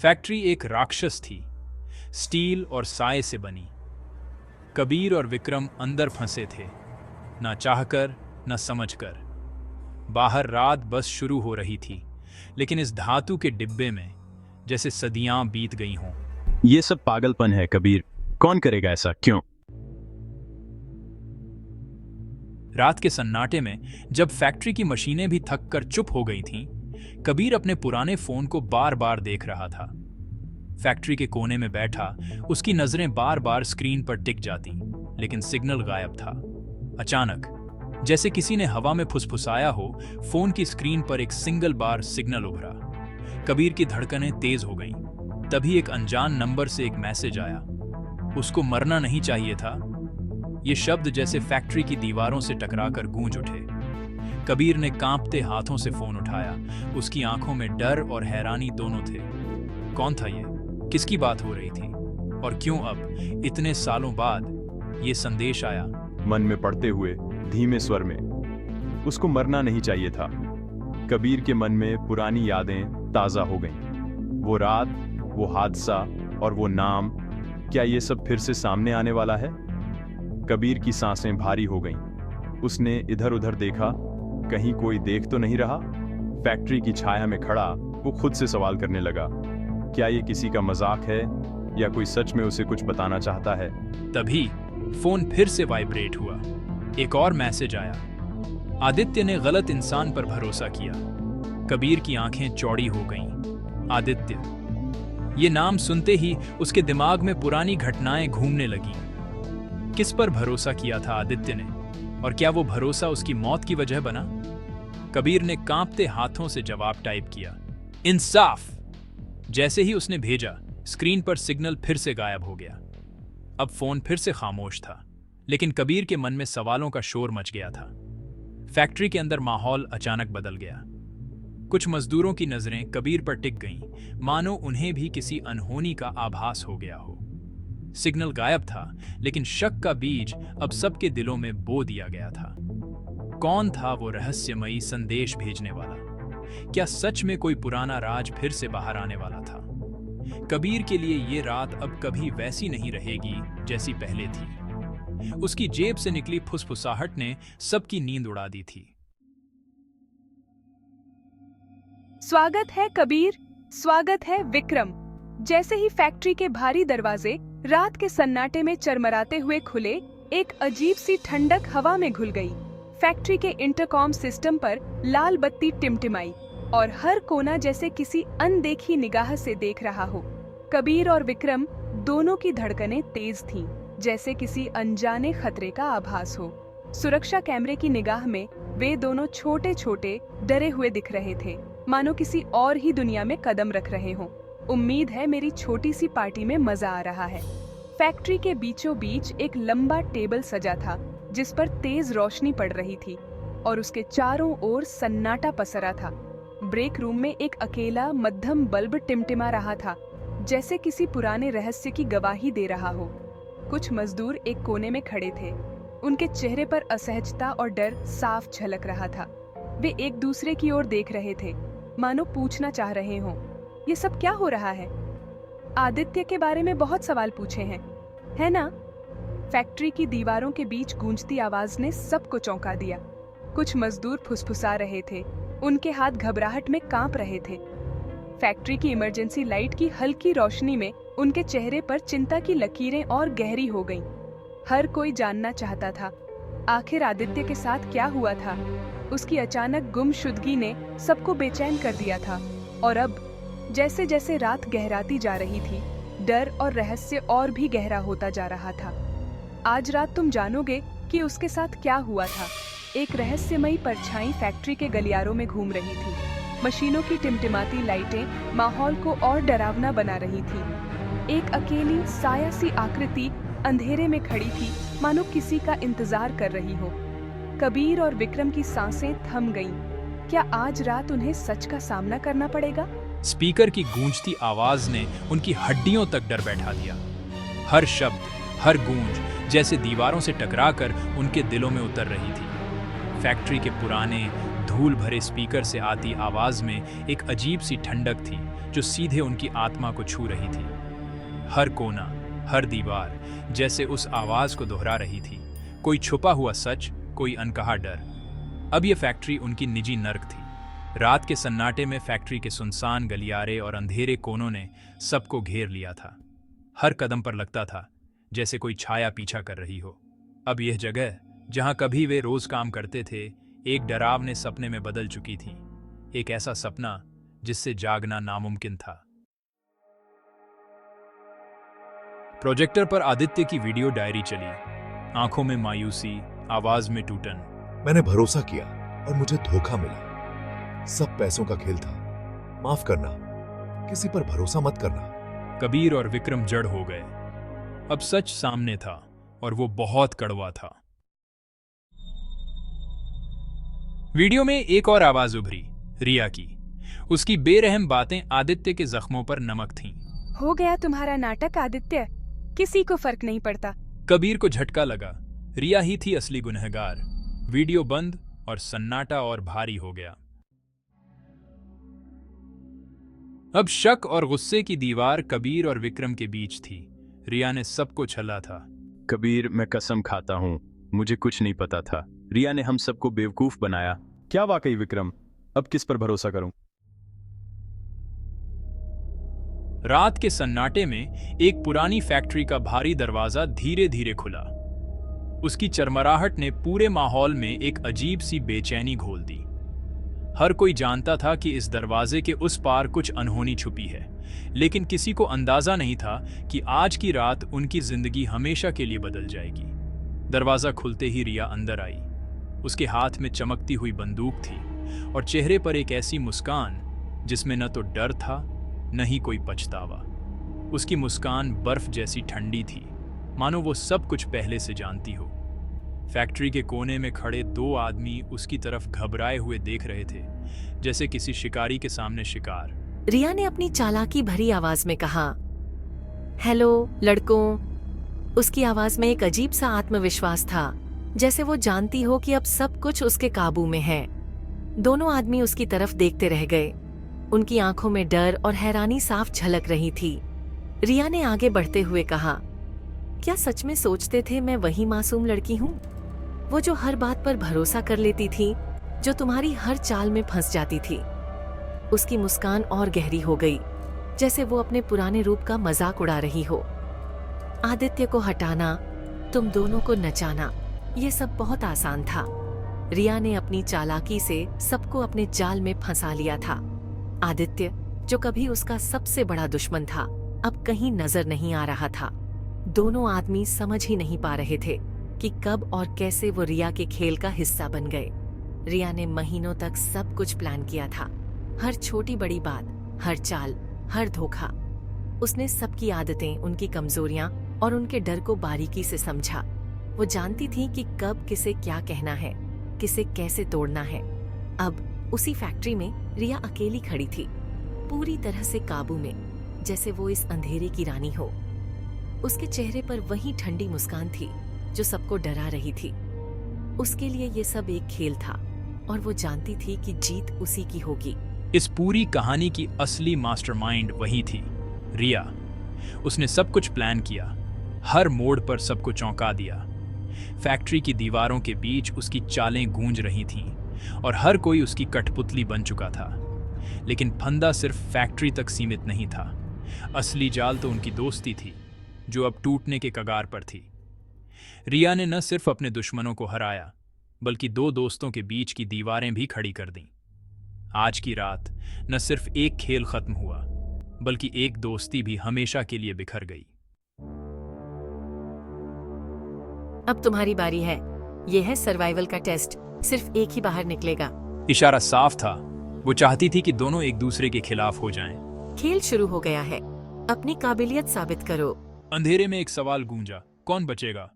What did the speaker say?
Factory एक राक्षस थी, स्टील और साए से बनी। कबीर और विक्रम अंदर फंसे थे, ना चाहकर न समझकर। बाहर रात बस शुरू हो रही थी, लेकिन इस धातु के डिब्बे में जैसे सदियां बीत गई हों। ये सब पागलपन है कबीर, कौन करेगा ऐसा, क्यों? रात के सन्नाटे में जब फैक्ट्री की मशीनें भी थक कर चुप हो गई थीं, कबीर अपने पुराने फोन को बार बार देख रहा था। फैक्ट्री के कोने में बैठा उसकी नजरें बार बार स्क्रीन पर टिक जाती, लेकिन सिग्नल गायब था। अचानक जैसे किसी ने हवा में फुसफुसाया हो, फोन की स्क्रीन पर एक सिंगल बार सिग्नल उभरा। कबीर की धड़कनें तेज हो गईं। तभी एक अनजान नंबर से एक मैसेज आया। उसको मरना नहीं चाहिए था। ये शब्द जैसे फैक्ट्री की दीवारों से टकराकर गूंज उठे। कबीर ने कांपते हाथों से फोन उठाया। उसकी आंखों में डर और हैरानी दोनों थे। कौन था ये? किसकी बात हो रही थी? और क्यों अब इतने सालों बाद ये संदेश आया? मन में पड़ते हुए धीमे स्वर में, उसको मरना नहीं चाहिए था। कबीर के मन में पुरानी यादें ताजा हो गईं। वो रात, वो हादसा और वो नाम, क्या ये सब फिर से सामने आने वाला है? कबीर की सांसें भारी हो गईं। उसने इधर उधर देखा, कहीं कोई देख तो नहीं रहा। फैक्ट्री की छाया में खड़ा वो खुद से सवाल करने लगा, क्या ये किसी का मजाक है या कोई सच में उसे कुछ बताना चाहता है? तभी फोन फिर से वाइब्रेट हुआ। एक और मैसेज आया। आदित्य ने गलत इंसान पर भरोसा किया। कबीर की आंखें चौड़ी हो गईं। आदित्य, ये नाम सुनते ही उसके दिमाग में पुरानी घटनाएं घूमने लगीं। किस पर भरोसा किया था आदित्य ने, और क्या वो भरोसा उसकी मौत की वजह बना? कबीर ने कांपते हाथों से जवाब टाइप किया, इंसाफ। जैसे ही उसने भेजा, स्क्रीन पर सिग्नल फिर से गायब हो गया। अब फोन फिर से खामोश था, लेकिन कबीर के मन में सवालों का शोर मच गया था। फैक्ट्री के अंदर माहौल अचानक बदल गया। कुछ मजदूरों की नजरें कबीर पर टिक गईं, मानो उन्हें भी किसी अनहोनी का आभास हो गया हो। सिग्नल गायब था, लेकिन शक का बीज अब सबके दिलों में बो दिया गया था। कौन था वो रहस्यमयी संदेश भेजने वाला? क्या सच में कोई पुराना राज फिर से बाहर आने वाला था? कबीर के लिए ये रात अब कभी वैसी नहीं रहेगी जैसी पहले थी। उसकी जेब से निकली फुसफुसाहट ने सबकी नींद उड़ा दी थी। स्वागत है कबीर, स्वागत है विक्रम। जैसे ही फैक्ट्री के भारी दरवाजे रात के सन्नाटे में चरमराते हुए खुले, एक अजीब सी ठंडक हवा में घुल गई। फैक्ट्री के इंटरकॉम सिस्टम पर लाल बत्ती टिमटिमाई और हर कोना जैसे किसी अनदेखी निगाह से देख रहा हो। कबीर और विक्रम दोनों की धड़कनें तेज थीं, जैसे किसी अनजाने खतरे का आभास हो। सुरक्षा कैमरे की निगाह में वे दोनों छोटे छोटे डरे हुए दिख रहे थे, मानो किसी और ही दुनिया में कदम रख रहे हों। उम्मीद है मेरी छोटी सी पार्टी में मजा आ रहा है। फैक्ट्री के बीचों बीच एक लंबा टेबल सजा था, जिस पर तेज रोशनी पड़ रही थी और उसके चारों ओर सन्नाटा पसरा था। ब्रेक रूम में एक अकेला मध्यम बल्ब टिमटिमा रहा था, जैसे किसी पुराने रहस्य की गवाही दे रहा हो। कुछ मजदूर एक कोने में खड़े थे। उनके चेहरे पर असहजता और डर साफ झलक रहा था। वे एक दूसरे की ओर देख रहे थे, मानो पूछना चाह रहे हों, ये सब क्या हो रहा है? आदित्य के बारे में बहुत सवाल पूछे हैं, है ना? फैक्ट्री की दीवारों के बीच गूंजती आवाज ने सबको चौंका दिया। कुछ मजदूर फुसफुसा रहे थे, उनके हाथ घबराहट में कांप रहे थे। फैक्ट्री की इमरजेंसी लाइट की हल्की रोशनी में उनके चेहरे पर चिंता की लकीरें और गहरी हो गईं। हर कोई जानना चाहता था, आखिर आदित्य के साथ क्या हुआ था? उसकी अचानक गुमशुदगी ने सबको बेचैन कर दिया था। और अब जैसे जैसे रात गहराती जा रही थी, डर और रहस्य और भी गहरा होता जा रहा था। आज रात तुम जानोगे कि उसके साथ क्या हुआ था। एक रहस्यमयी परछाई फैक्ट्री के गलियारों में घूम रही थी। मशीनों की टिमटिमाती लाइटें माहौल को और डरावना बना रही थी। एक अकेली साया सी आकृति अंधेरे में खड़ी थी, मानो किसी का इंतजार कर रही हो। कबीर और विक्रम की सांसें थम गईं। क्या आज रात उन्हें सच का सामना करना पड़ेगा? स्पीकर की गूंजती आवाज ने उनकी हड्डियों तक डर बैठा दिया। हर शब्द, हर गूंज जैसे दीवारों से टकराकर उनके दिलों में उतर रही थी। फैक्ट्री के पुराने धूल भरे स्पीकर से आती आवाज में एक अजीब सी ठंडक थी जो सीधे उनकी आत्मा को छू रही थी। हर कोना, हर दीवार जैसे उस आवाज को दोहरा रही थी, कोई छुपा हुआ सच, कोई अनकहा डर। अब यह फैक्ट्री उनकी निजी नर्क थी। रात के सन्नाटे में फैक्ट्री के सुनसान गलियारे और अंधेरे कोनों ने सबको घेर लिया था। हर कदम पर लगता था जैसे कोई छाया पीछा कर रही हो। अब यह जगह जहां कभी वे रोज काम करते थे, एक डरावने सपने में बदल चुकी थी। एक ऐसा सपना जिससे जागना नामुमकिन था। प्रोजेक्टर पर आदित्य की वीडियो डायरी चली। आंखों में मायूसी, आवाज में टूटन। मैंने भरोसा किया और मुझे धोखा मिला। सब पैसों का खेल था। माफ करना, किसी पर भरोसा मत करना। कबीर और विक्रम जड़ हो गए। अब सच सामने था और वो बहुत कड़वा था। वीडियो में एक और आवाज उभरी, रिया की। उसकी बेरहम बातें आदित्य के जख्मों पर नमक थीं। हो गया तुम्हारा नाटक आदित्य, किसी को फर्क नहीं पड़ता। कबीर को झटका लगा। रिया ही थी असली गुनहगार। वीडियो बंद और सन्नाटा और भारी हो गया। अब शक और गुस्से की दीवार कबीर और विक्रम के बीच थी। रिया ने सबको छला था। कबीर, मैं कसम खाता हूं, मुझे कुछ नहीं पता था। रिया ने हम सबको बेवकूफ बनाया। क्या वाकई विक्रम? अब किस पर भरोसा करूं? रात के सन्नाटे में एक पुरानी फैक्ट्री का भारी दरवाजा धीरे धीरे खुला। उसकी चरमराहट ने पूरे माहौल में एक अजीब सी बेचैनी घोल दी। हर कोई जानता था कि इस दरवाजे के उस पार कुछ अनहोनी छुपी है, लेकिन किसी को अंदाजा नहीं था कि आज की रात उनकी जिंदगी हमेशा के लिए बदल जाएगी। दरवाजा खुलते ही रिया अंदर आई। उसके हाथ में चमकती हुई बंदूक थी और चेहरे पर एक ऐसी मुस्कान जिसमें न तो डर था न ही कोई पछतावा। उसकी मुस्कान बर्फ जैसी ठंडी थी, मानो वो सब कुछ पहले से जानती हो। फैक्ट्री के कोने में खड़े दो आदमी उसकी तरफ घबराए हुए देख रहे थे, जैसे किसी शिकारी के सामने शिकार। रिया ने अपनी चालाकी भरी आवाज में कहा, हेलो लड़कों। उसकी आवाज में एक अजीब सा आत्मविश्वास था, जैसे वो जानती हो कि अब सब कुछ उसके काबू में है। दोनों आदमी उसकी तरफ देखते रह गए। उनकी आंखों में डर और हैरानी साफ झलक रही थी। रिया ने आगे बढ़ते हुए कहा, क्या सच में सोचते थे मैं वही मासूम लड़की हूँ, वो जो हर बात पर भरोसा कर लेती थी, जो तुम्हारी हर चाल में फंस जाती थी? उसकी मुस्कान और गहरी हो गई, जैसे वो अपने पुराने रूप का मजाक उड़ा रही हो। आदित्य को हटाना, तुम दोनों को नचाना, ये सब बहुत आसान था। रिया ने अपनी चालाकी से सबको अपने जाल में फंसा लिया था। आदित्य, जो कभी उसका सबसे बड़ा दुश्मन था, अब कहीं नजर नहीं आ रहा था। दोनों आदमी समझ ही नहीं पा रहे थे कि कब और कैसे वो रिया के खेल का हिस्सा बन गए। रिया ने महीनों तक सब कुछ प्लान किया था, हर छोटी बड़ी बात, हर चाल, हर धोखा। उसने सबकी आदतें, उनकी कमजोरियां और उनके डर को बारीकी से समझा। वो जानती थी कि कब किसे क्या कहना है, किसे कैसे तोड़ना है। अब उसी फैक्ट्री में रिया अकेली खड़ी थी, पूरी तरह से काबू में, जैसे वो इस अंधेरे की रानी हो। उसके चेहरे पर वही ठंडी मुस्कान थी जो सबको डरा रही थी। उसके लिए ये सब एक खेल था और वो जानती थी कि जीत उसी की होगी। इस पूरी कहानी की असली मास्टरमाइंड वही थी, रिया। उसने सब कुछ प्लान किया, हर मोड़ पर सबको चौंका दिया। फैक्ट्री की दीवारों के बीच उसकी चालें गूंज रही थीं और हर कोई उसकी कठपुतली बन चुका था। लेकिन फंदा सिर्फ फैक्ट्री तक सीमित नहीं था। असली जाल तो उनकी दोस्ती थी, जो अब टूटने के कगार पर थी। रिया ने न सिर्फ अपने दुश्मनों को हराया, बल्कि दो दोस्तों के बीच की दीवारें भी खड़ी कर दीं। आज की रात न सिर्फ एक खेल खत्म हुआ, बल्कि एक दोस्ती भी हमेशा के लिए बिखर गई। अब तुम्हारी बारी है। यह है सर्वाइवल का टेस्ट, सिर्फ एक ही बाहर निकलेगा। इशारा साफ था, वो चाहती थी कि दोनों एक दूसरे के खिलाफ हो जाएं। खेल शुरू हो गया है, अपनी काबिलियत साबित करो। अंधेरे में एक सवाल गूंजा, कौन बचेगा?